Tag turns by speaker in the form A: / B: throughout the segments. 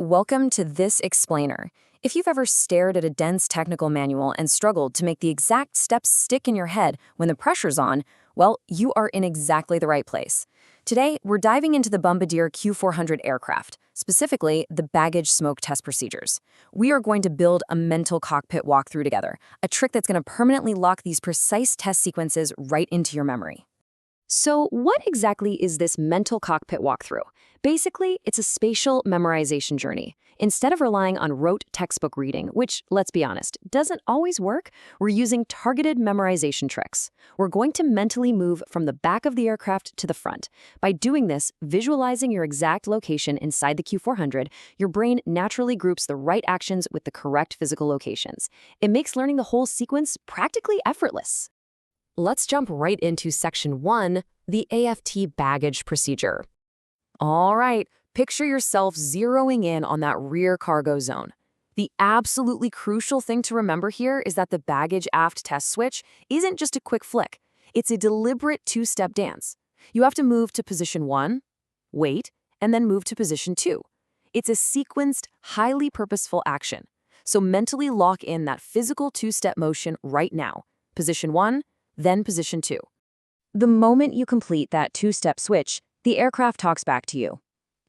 A: Welcome to this explainer. If you've ever stared at a dense technical manual and struggled to make the exact steps stick in your head when the pressure's on, well, you are in exactly the right place. Today, we're diving into the Bombardier Q400 aircraft, specifically the baggage smoke test procedures. We are going to build a mental cockpit walkthrough together, a trick that's going to permanently lock these precise test sequences right into your memory. So what exactly is this mental cockpit walkthrough? Basically, it's a spatial memorization journey. Instead of relying on rote textbook reading, which, let's be honest, doesn't always work, we're using targeted memorization tricks. We're going to mentally move from the back of the aircraft to the front. By doing this, visualizing your exact location inside the Q400, your brain naturally groups the right actions with the correct physical locations. It makes learning the whole sequence practically effortless. Let's jump right into Section 1, the AFT baggage procedure. All right, picture yourself zeroing in on that rear cargo zone. The absolutely crucial thing to remember here is that the baggage aft test switch isn't just a quick flick. It's a deliberate two-step dance. You have to move to position 1, wait, and then move to position 2. It's a sequenced, highly purposeful action. So mentally lock in that physical two-step motion right now. Position 1, then position 2. The moment you complete that two-step switch, the aircraft talks back to you.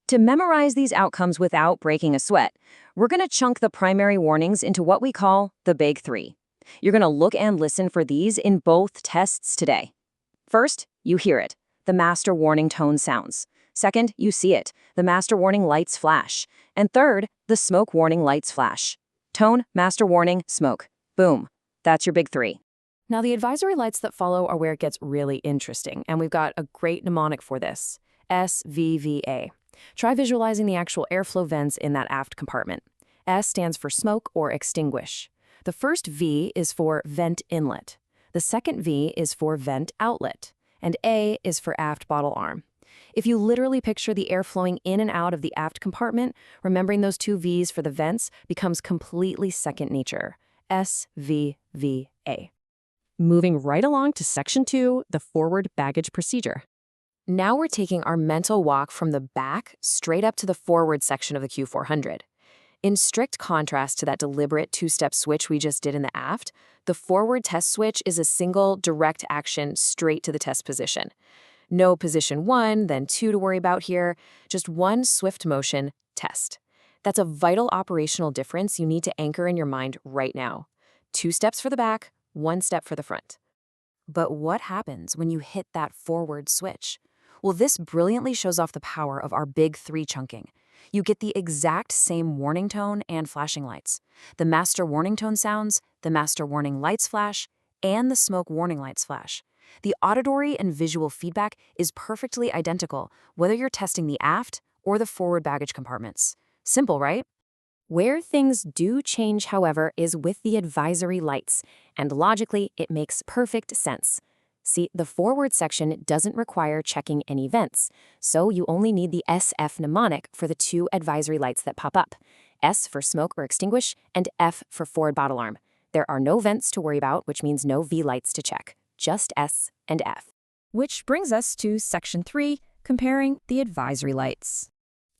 A: To memorize these outcomes without breaking a sweat, we're going to chunk the primary warnings into what we call the Big Three. You're going to look and listen for these in both tests today. First, you hear it. The master warning tone sounds. Second, you see it. The master warning lights flash. And third, the smoke warning lights flash. Tone, master warning, smoke. Boom. That's your Big Three. Now, the advisory lights that follow are where it gets really interesting, and we've got a great mnemonic for this, SVVA. Try visualizing the actual airflow vents in that aft compartment. S stands for smoke or extinguish. The first V is for vent inlet. The second V is for vent outlet. And A is for aft bottle arm. If you literally picture the air flowing in and out of the aft compartment, remembering those two V's for the vents becomes completely second nature. SVVA. Moving right along to Section 2, the forward baggage procedure. Now we're taking our mental walk from the back straight up to the forward section of the Q400. In strict contrast to that deliberate two-step switch we just did in the aft, the forward test switch is a single direct action straight to the test position. No position 1, then 2 to worry about here, just one swift motion, test. That's a vital operational difference you need to anchor in your mind right now. 2 steps for the back, 1 step for the front. But what happens when you hit that forward switch? Well, this brilliantly shows off the power of our Big Three chunking. You get the exact same warning tone and flashing lights. The master warning tone sounds, the master warning lights flash, and the smoke warning lights flash. The auditory and visual feedback is perfectly identical, whether you're testing the aft or the forward baggage compartments. Simple, right? Where things do change, however, is with the advisory lights, and logically, it makes perfect sense. See, the forward section doesn't require checking any vents, so you only need the SF mnemonic for the 2 advisory lights that pop up. S for smoke or extinguish, and F for forward bottle arm. There are no vents to worry about, which means no V lights to check, just S and F. Which brings us to Section 3, comparing the advisory lights.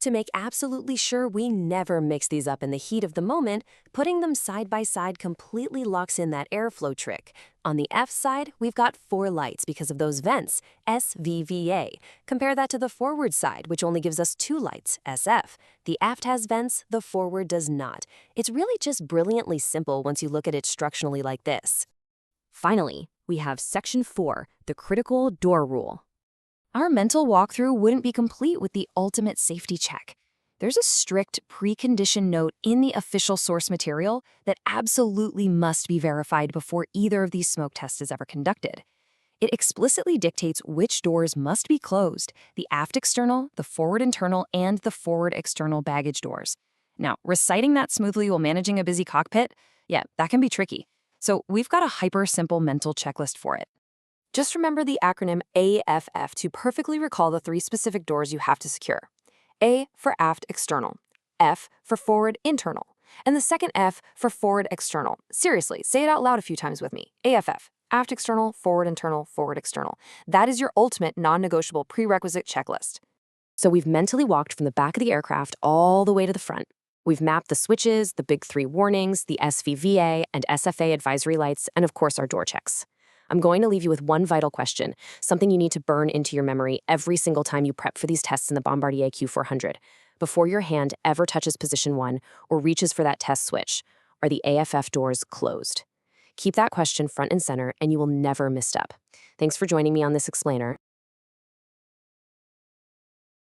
A: To make absolutely sure we never mix these up in the heat of the moment, putting them side by side completely locks in that airflow trick. On the F side, we've got 4 lights because of those vents, SVVA. Compare that to the forward side, which only gives us 2 lights, SF. The aft has vents, the forward does not. It's really just brilliantly simple once you look at it structurally like this. Finally, we have Section 4, the critical door rule. Our mental walkthrough wouldn't be complete with the ultimate safety check. There's a strict precondition note in the official source material that absolutely must be verified before either of these smoke tests is ever conducted. It explicitly dictates which doors must be closed, the aft external, the forward internal, and the forward external baggage doors. Now, reciting that smoothly while managing a busy cockpit, yeah, that can be tricky. So we've got a hyper-simple mental checklist for it. Just remember the acronym AFF to perfectly recall the 3 specific doors you have to secure. A for aft external, F for forward internal, and the second F for forward external. Seriously, say it out loud a few times with me. AFF, aft external, forward internal, forward external. That is your ultimate non-negotiable prerequisite checklist. So we've mentally walked from the back of the aircraft all the way to the front. We've mapped the switches, the big three warnings, the SVVA and SFA advisory lights, and of course our door checks. I'm going to leave you with one vital question, something you need to burn into your memory every single time you prep for these tests in the Bombardier Q400. Before your hand ever touches position 1 or reaches for that test switch, are the AFF doors closed? Keep that question front and center, and you will never misstep. Thanks for joining me on this explainer.